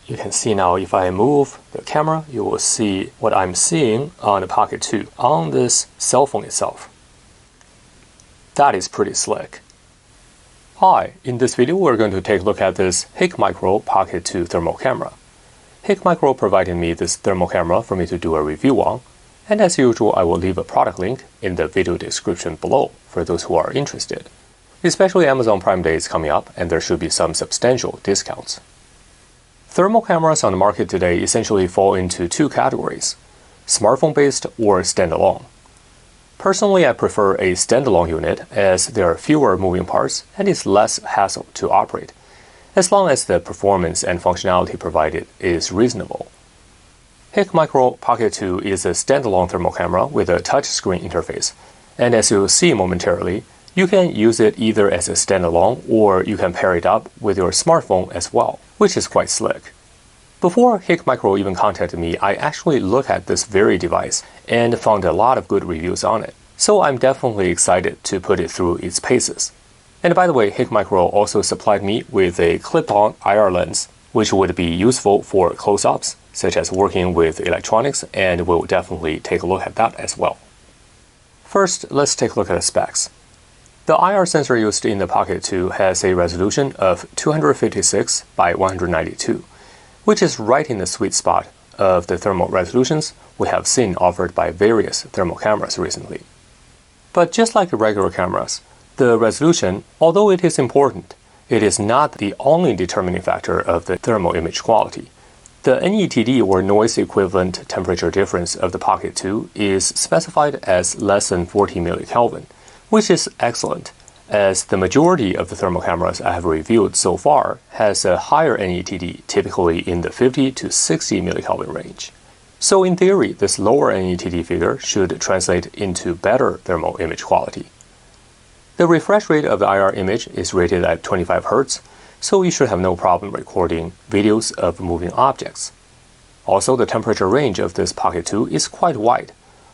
You can see now if I move the camera, you will see what I'm seeing on the Pocket 2 on this cell phone itself. That is pretty slick. Hi, in this video we're going to take a look at this HIKMICRO Pocket 2 thermal camera. HIKMICRO provided me this thermal camera for me to do a review on, and as usual I will leave a product link in the video description below for those who are interested. Especially Amazon Prime Day is coming up and there should be some substantial discounts. Thermal cameras on the market today essentially fall into two categories, smartphone-based or standalone. Personally, I prefer a standalone unit as there are fewer moving parts and it's less hassle to operate, as long as the performance and functionality provided is reasonable. HIKMICRO Pocket 2 is a standalone thermal camera with a touchscreen interface, and as you'll see momentarily, you can use it either as a standalone or you can pair it up with your smartphone as well, which is quite slick. Before HIKMICRO even contacted me, I actually looked at this very device and found a lot of good reviews on it, so I'm definitely excited to put it through its paces. And by the way, HIKMICRO also supplied me with a clip-on IR lens, which would be useful for close-ups, such as working with electronics, and we'll definitely take a look at that as well. First, let's take a look at the specs. The IR sensor used in the Pocket 2 has a resolution of 256 by 192, which is right in the sweet spot of the thermal resolutions we have seen offered by various thermal cameras recently. But just like regular cameras, the resolution, although it is important, it is not the only determining factor of the thermal image quality. The NETD or noise equivalent temperature difference of the Pocket 2 is specified as less than 40 millikelvin, which is excellent, as the majority of the thermal cameras I have reviewed so far has a higher NETD, typically in the 50 to 60 millikelvin range. So in theory, this lower NETD figure should translate into better thermal image quality. The refresh rate of the IR image is rated at 25 Hz, so you should have no problem recording videos of moving objects. Also, the temperature range of this Pocket 2 is quite wide,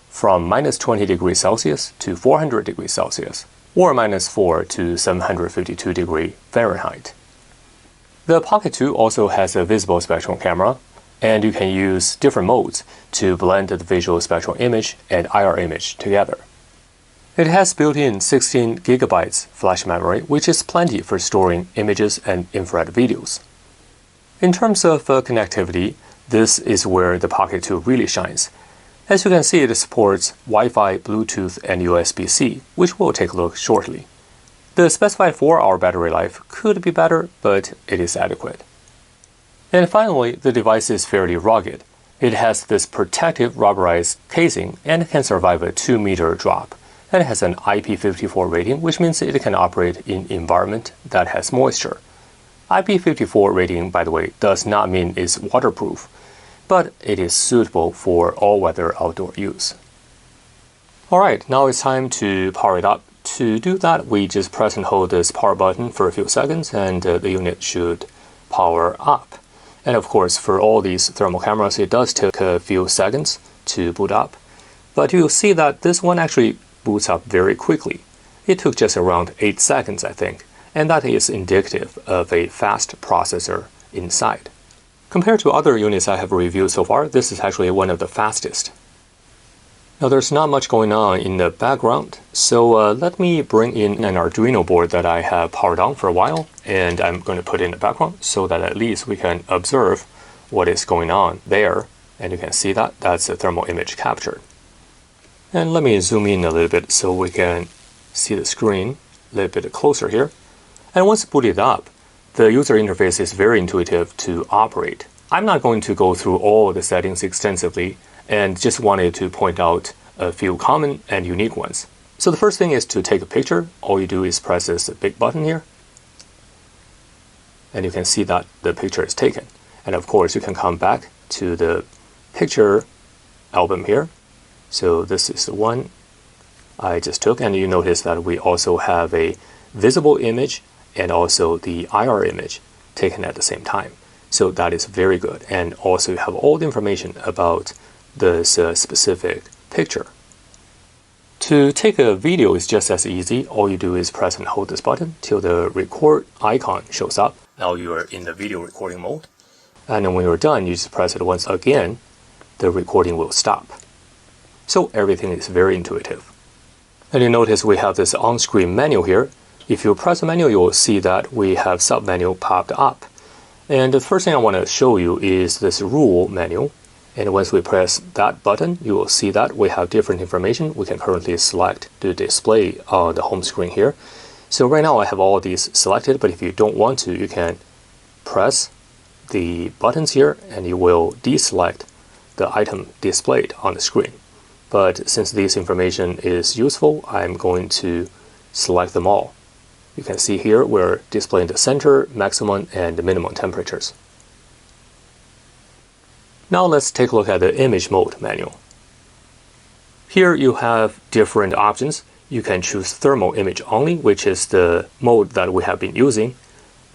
from -20 degrees Celsius to 400 degrees Celsius, or -4 to 752 degrees Fahrenheit. The Pocket 2 also has a visible spectral camera, and you can use different modes to blend the visual spectral image and IR image together. It has built-in 16 GB flash memory, which is plenty for storing images and infrared videos. In terms of connectivity, this is where the Pocket 2 really shines. As you can see, it supports Wi-Fi, Bluetooth, and USB-C, which we'll take a look shortly. The specified 4-hour battery life could be better, but it is adequate. And finally, the device is fairly rugged. It has this protective rubberized casing and can survive a 2-meter drop. And it has an IP54 rating, which means it can operate in environment that has moisture. IP54 rating, by the way, does not mean it's waterproof, but it is suitable for all-weather outdoor use. Alright, now it's time to power it up. To do that, we just press and hold this power button for a few seconds and the unit should power up. And of course, for all these thermal cameras, it does take a few seconds to boot up. But you'll see that this one actually boots up very quickly. It took just around 8 seconds, I think, and that is indicative of a fast processor inside. Compared to other units I have reviewed so far, this is actually one of the fastest. Now there's not much going on in the background, so let me bring in an Arduino board that I have powered on for a while, and I'm going to put it in the background so that at least we can observe what is going on there, and you can see that that's a thermal image captured. And let me zoom in a little bit so we can see the screen a little bit closer here. And once booted up, the user interface is very intuitive to operate. I'm not going to go through all the settings extensively and just wanted to point out a few common and unique ones. So the first thing is to take a picture. All you do is press this big button here. And you can see that the picture is taken. And of course, you can come back to the picture album here. So this is the one I just took, and you notice that we also have a visible image and also the IR image taken at the same time. So that is very good, and also you have all the information about this specific picture. To take a video is just as easy. All you do is press and hold this button till the record icon shows up. Now you are in the video recording mode. And then when you're done, you just press it once again, the recording will stop. So everything is very intuitive. And you notice we have this on-screen menu here. If you press the menu, you will see that we have sub-menu popped up. And the first thing I want to show you is this rule menu. And once we press that button, you will see that we have different information we can currently select to display on the home screen here. So right now I have all these selected, but if you don't want to, you can press the buttons here and you will deselect the item displayed on the screen. But since this information is useful, I'm going to select them all. You can see here we're displaying the center, maximum, and the minimum temperatures. Now let's take a look at the image mode menu. Here you have different options. You can choose thermal image only, which is the mode that we have been using.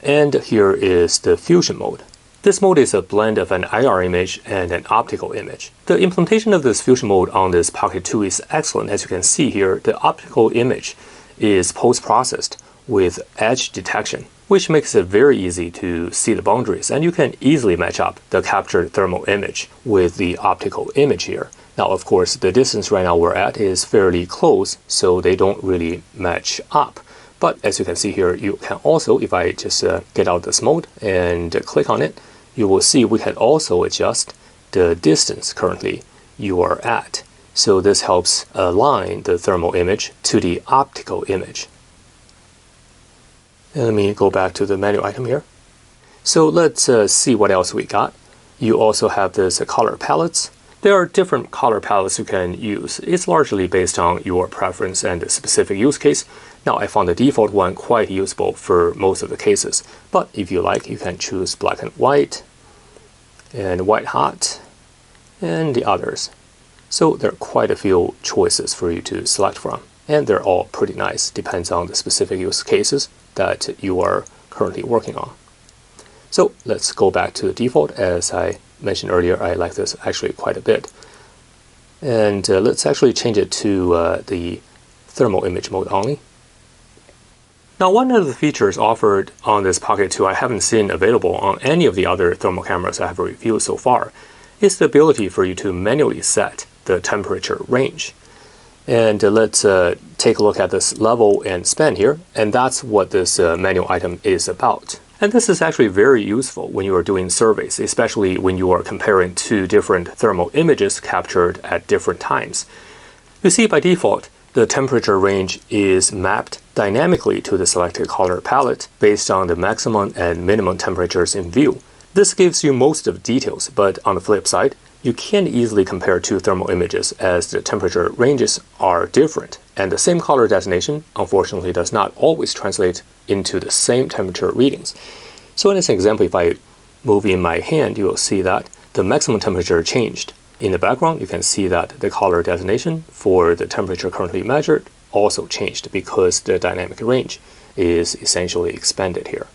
And here is the fusion mode. This mode is a blend of an IR image and an optical image. The implementation of this fusion mode on this Pocket 2 is excellent. As you can see here, the optical image is post-processed with edge detection, which makes it very easy to see the boundaries, and you can easily match up the captured thermal image with the optical image here. Now, of course, the distance right now we're at is fairly close, so they don't really match up. But as you can see here, you can also, if I just get out this mode and click on it, you will see we can also adjust the distance currently you are at. So this helps align the thermal image to the optical image. And let me go back to the menu item here. So let's see what else we got. You also have this color palettes. There are different color palettes you can use. It's largely based on your preference and the specific use case. Now, I found the default one quite useful for most of the cases, but if you like, you can choose black and white hot, and the others. So there are quite a few choices for you to select from, and they're all pretty nice, depends on the specific use cases that you are currently working on. So let's go back to the default. As I mentioned earlier, I like this actually quite a bit. And let's actually change it to the thermal image mode only. Now, one of the features offered on this Pocket 2 I haven't seen available on any of the other thermal cameras I have reviewed so far is the ability for you to manually set the temperature range. And let's take a look at this level and span here, and that's what this menu item is about. And this is actually very useful when you are doing surveys, especially when you are comparing two different thermal images captured at different times. You see, by default, the temperature range is mapped dynamically to the selected color palette based on the maximum and minimum temperatures in view. This gives you most of the details, but on the flip side, you can't easily compare two thermal images as the temperature ranges are different, and the same color designation unfortunately does not always translate into the same temperature readings. So in this example, if I move in my hand, you will see that the maximum temperature changed. In the background, you can see that the color designation for the temperature currently measured also changed because the dynamic range is essentially expanded here.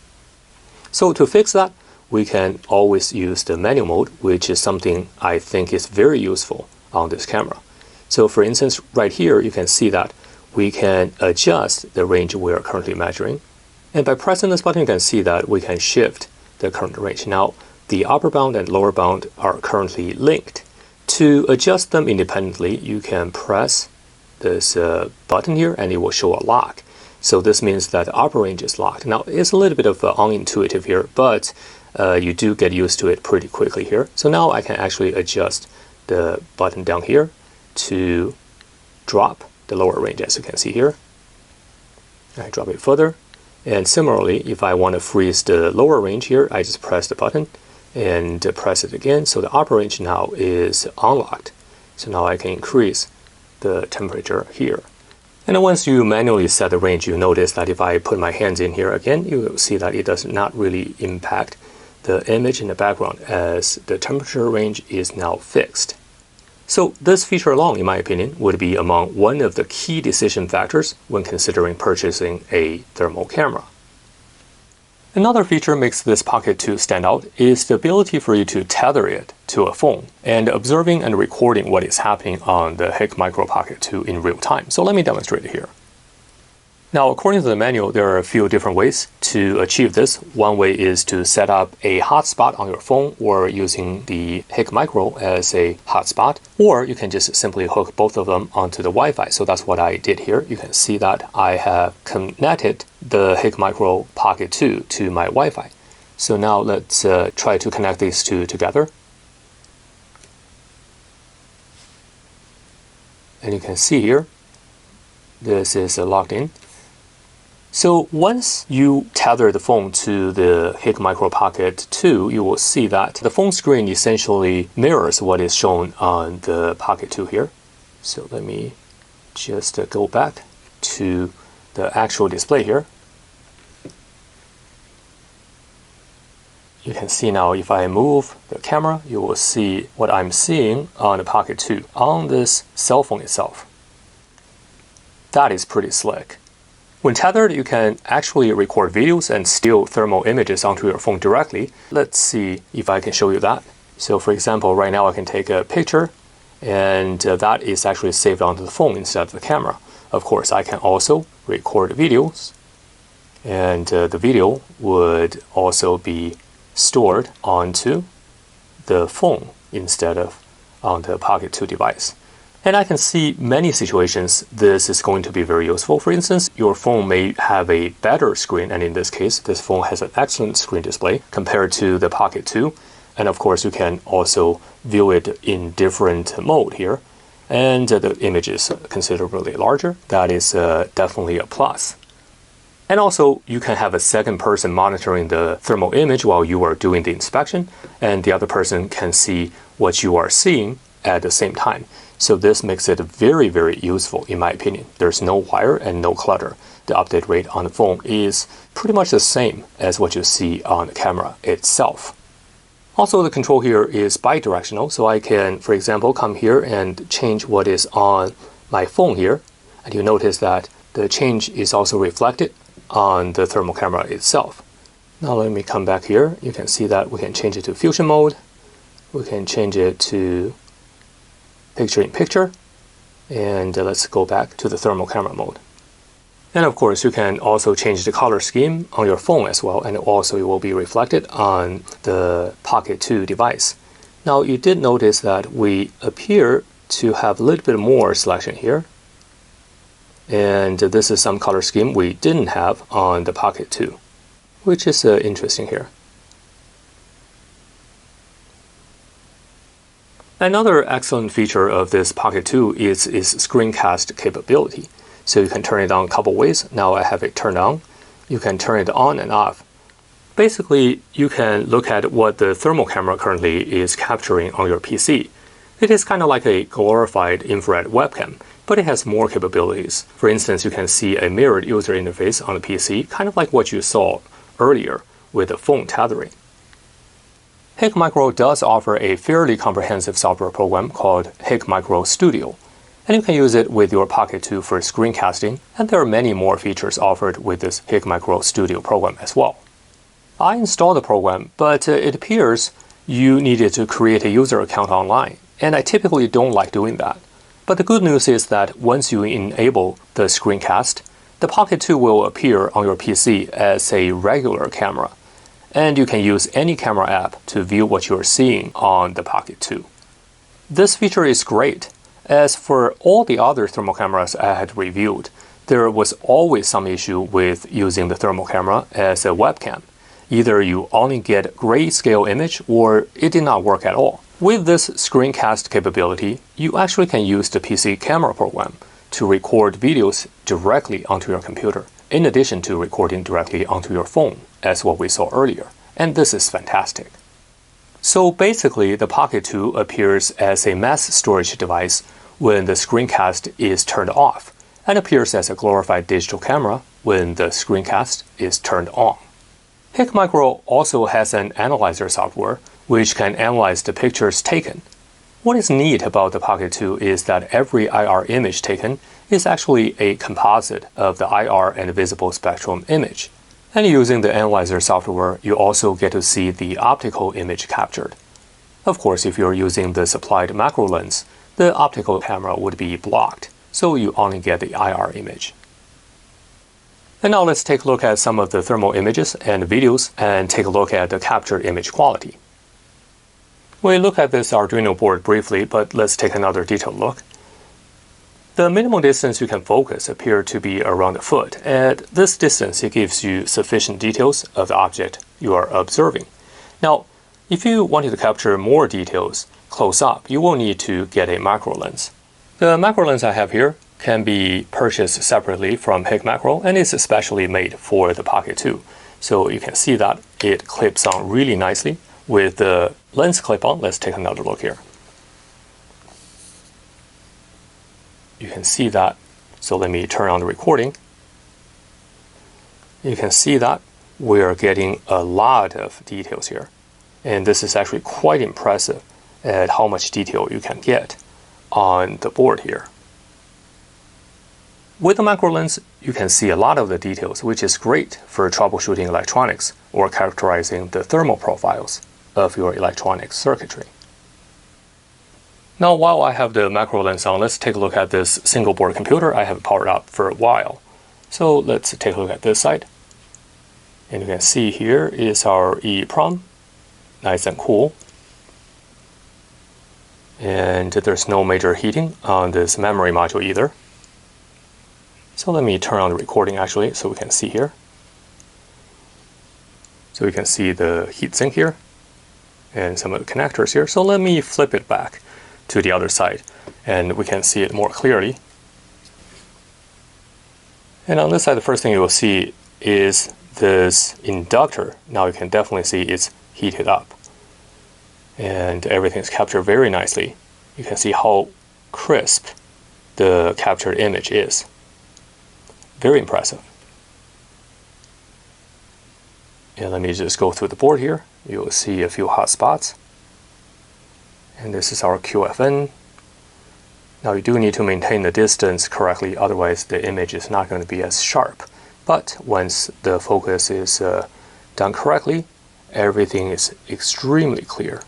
So to fix that, we can always use the manual mode, which is something I think is very useful on this camera. So for instance, right here, you can see that we can adjust the range we are currently measuring. And by pressing this button, you can see that we can shift the current range. Now, the upper bound and lower bound are currently linked. To adjust them independently, you can press this button here and it will show a lock. So this means that the upper range is locked. Now, it's a little bit of unintuitive here, but you do get used to it pretty quickly here. So now I can actually adjust the button down here to drop the lower range, as you can see here. I drop it further. And similarly, if I want to freeze the lower range here, I just press the button and press it again. So the upper range now is unlocked. So now I can increase the temperature here. And once you manually set the range, you notice that if I put my hands in here again, you will see that it does not really impact the image in the background as the temperature range is now fixed. So this feature alone, in my opinion, would be among one of the key decision factors when considering purchasing a thermal camera. Another feature makes this Pocket 2 stand out is the ability for you to tether it to a phone and observing and recording what is happening on the HIKMICRO Pocket 2 in real time. So let me demonstrate it here. Now, according to the manual, there are a few different ways to achieve this. One way is to set up a hotspot on your phone or using the HIKMICRO as a hotspot, or you can just simply hook both of them onto the Wi-Fi. So that's what I did here. You can see that I have connected the HIKMICRO Pocket 2 to my Wi-Fi. So now let's try to connect these two together. And you can see here, this is logged in. So once you tether the phone to the HIKMICRO Pocket 2, you will see that the phone screen essentially mirrors what is shown on the Pocket 2 here. So let me just go back to the actual display here. You can see now if I move the camera, you will see what I'm seeing on the Pocket 2 on this cell phone itself. That is pretty slick. When tethered, you can actually record videos and steal thermal images onto your phone directly. Let's see if I can show you that. So for example, right now I can take a picture and that is actually saved onto the phone instead of the camera. Of course, I can also record videos and the video would also be stored onto the phone instead of on the Pocket 2 device. And I can see many situations this is going to be very useful. For instance, your phone may have a better screen, and in this case, this phone has an excellent screen display compared to the Pocket 2. And of course, you can also view it in different mode here. And the image is considerably larger. That is definitely a plus. And also, you can have a second person monitoring the thermal image while you are doing the inspection, and the other person can see what you are seeing at the same time. So this makes it very, very useful in my opinion. There's no wire and no clutter. The update rate on the phone is pretty much the same as what you see on the camera itself. Also, the control here is bidirectional, so I can, for example, come here and change what is on my phone here. And you notice that the change is also reflected on the thermal camera itself. Now let me come back here. You can see that we can change it to fusion mode. We can change it to picture-in-picture, and let's go back to the thermal camera mode. And of course, you can also change the color scheme on your phone as well, and also it will be reflected on the Pocket 2 device. Now, you did notice that we appear to have a little bit more selection here, and this is some color scheme we didn't have on the Pocket 2, which is interesting here. Another excellent feature of this Pocket 2 is its screencast capability. So you can turn it on a couple ways. Now I have it turned on. You can turn it on and off. Basically, you can look at what the thermal camera currently is capturing on your PC. It is kind of like a glorified infrared webcam, but it has more capabilities. For instance, you can see a mirrored user interface on the PC, kind of like what you saw earlier with the phone tethering. HIKMICRO does offer a fairly comprehensive software program called HIKMICRO Studio, and you can use it with your Pocket 2 for screencasting, and there are many more features offered with this HIKMICRO Studio program as well. I installed the program, but it appears you needed to create a user account online, and I typically don't like doing that. But the good news is that once you enable the screencast, the Pocket 2 will appear on your PC as a regular camera, and you can use any camera app to view what you're seeing on the Pocket 2. This feature is great. As for all the other thermal cameras I had reviewed, there was always some issue with using the thermal camera as a webcam. Either you only get grayscale image or it did not work at all. With this screencast capability, you actually can use the PC camera program to record videos directly onto your computer, in addition to recording directly onto your phone, as what we saw earlier. And this is fantastic. So basically, the Pocket 2 appears as a mass storage device when the screencast is turned off, and appears as a glorified digital camera when the screencast is turned on. HIKMICRO also has an analyzer software which can analyze the pictures taken. What is neat about the Pocket 2 is that every IR image taken is actually a composite of the IR and visible spectrum image. And using the analyzer software, you also get to see the optical image captured. Of course, if you're using the supplied macro lens, the optical camera would be blocked, so you only get the IR image. And now let's take a look at some of the thermal images and videos and take a look at the captured image quality. We look at this Arduino board briefly, but let's take another detailed look. The minimum distance you can focus appears to be around a foot. At this distance, it gives you sufficient details of the object you are observing. Now, if you wanted to capture more details close up, you will need to get a macro lens. The macro lens I have here can be purchased separately from HIKMICRO, and it's especially made for the Pocket 2. So you can see that it clips on really nicely with the lens clip-on. Let's take another look here. You can see that. So let me turn on the recording. You can see that we are getting a lot of details here. And this is actually quite impressive at how much detail you can get on the board here. With the macro lens, you can see a lot of the details, which is great for troubleshooting electronics or characterizing the thermal profiles of your electronic circuitry. Now, while I have the macro lens on, let's take a look at this single board computer I have powered up for a while. So let's take a look at this side. And you can see here is our EEPROM, nice and cool. And there's no major heating on this memory module either. So let me turn on the recording actually so we can see here. So you can see the heatsink here and some of the connectors here. So let me flip it back to the other side and we can see it more clearly. And on this side, the first thing you will see is this inductor. Now you can definitely see it's heated up and everything is captured very nicely. You can see how crisp the captured image is. Very impressive. And let me just go through the board here. You'll see a few hot spots. And this is our QFN. Now you do need to maintain the distance correctly, otherwise the image is not going to be as sharp. But once the focus is done correctly, everything is extremely clear.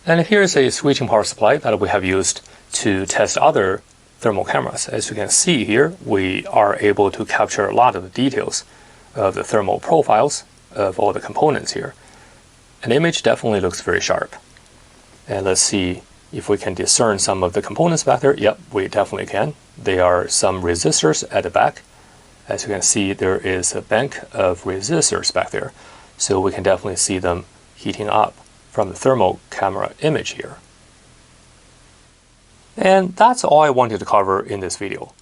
And here's a switching power supply that we have used to test other thermal cameras. As you can see here, we are able to capture a lot of the details of the thermal profiles of all the components here. An image definitely looks very sharp. And let's see if we can discern some of the components back there. Yep, we definitely can. There are some resistors at the back. As you can see, there is a bank of resistors back there. So we can definitely see them heating up from the thermal camera image here. And that's all I wanted to cover in this video.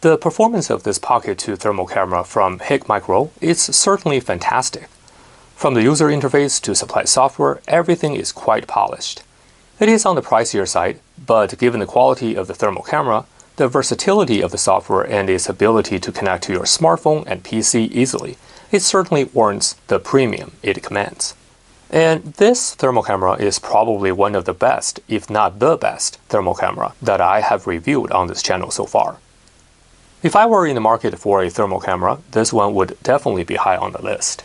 The performance of this Pocket 2 thermal camera from HIKMICRO is certainly fantastic. From the user interface to supplied software, everything is quite polished. It is on the pricier side, but given the quality of the thermal camera, the versatility of the software and its ability to connect to your smartphone and PC easily, it certainly warrants the premium it commands. And this thermal camera is probably one of the best, if not the best, thermal camera that I have reviewed on this channel so far. If I were in the market for a thermal camera, this one would definitely be high on the list.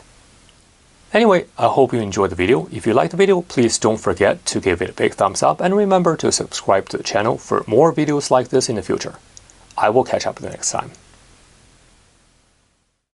Anyway, I hope you enjoyed the video. If you liked the video, please don't forget to give it a big thumbs up and remember to subscribe to the channel for more videos like this in the future. I will catch up the next time.